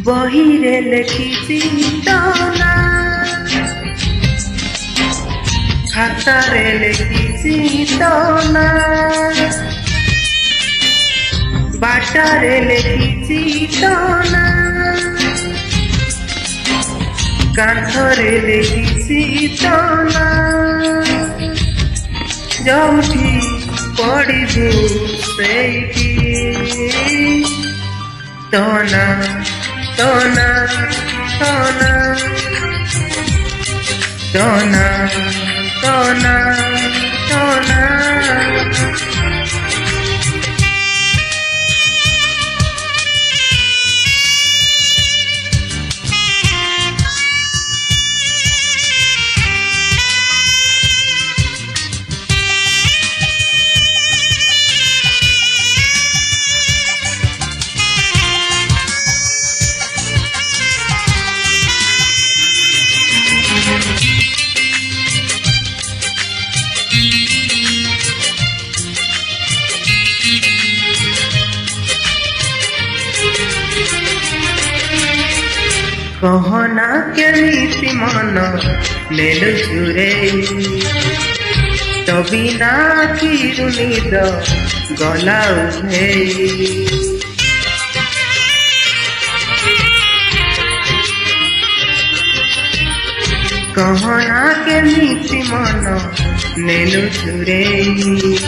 ବହିରେ ଲେଖିଛି ତ ନା, ଖାତାରେ ଲେଖିଛି ତ ନା, ବାଟରେ ଲେଖିଛି ତ ନା, କାନ୍ଥରେ ଲେଖିଛି ତ ନା, ଯୋଉଠି ପଡ଼ିବୁ ସେଇଠି ତ ନା, ତ ନା, ତ ନା, ତ ନା, ତ ନା, ତ ନା। कहना केमिति मन नेलु चुरेई, तो बिना आखिरु निद गला उभेई। कहना केमिति मन नेलु चुरेई,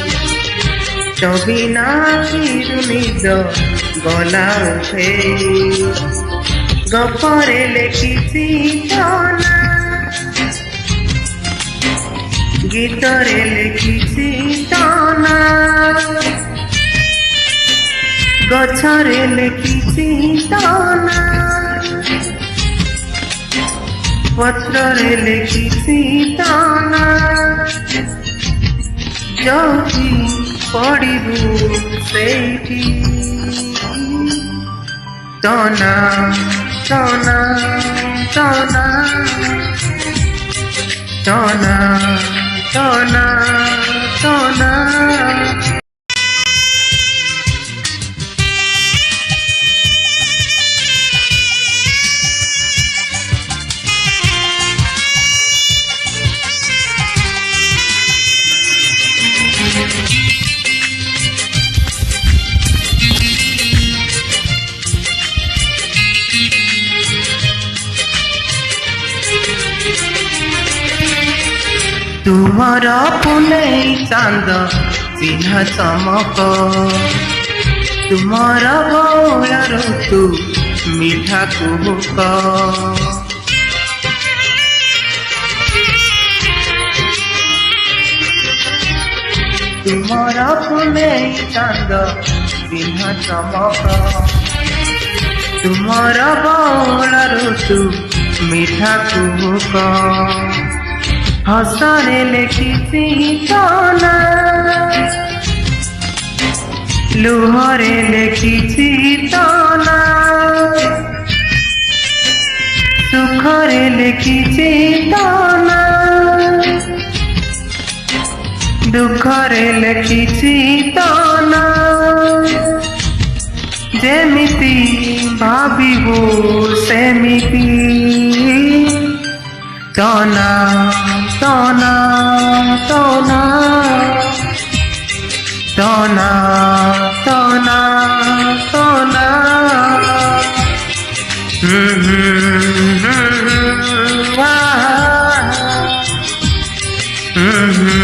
तो बिना आखिरु निद गला उभेई। गपरे लेखिছি ତ ନା, गीतरे लेखिছি ତ ନା, गछरे लेखिছি ତ ନା, पत्ररे लेखिছি ତ ନା, ଯୋଉଠି ପଡ଼ିବୁ ସେଇଠି ତ ନା, ତ ନା, ତ ନା, ତ ନା, ତ ନା, ତ ନା। तुमर पुनेई चांद चिन्ह चमक, तुमर बौला ऋतु मीठा कुहुक। तुमर पुनेई चांद चिन्ह चमक, तुमर बौला ऋतु मीठा कुहुक। हसरे लेखिছি ତ ନା, लुहरे लेखिছি ତ ନା, सुखरे लेखिছি ତ ନା, दुखरे लेखिছি ତ ନା। जेमिति भाबिबु सेमिति ତ ନା, ତ ନା, ତ ନା, ତ ନା, ତ ନା, ତ ନା। Ah,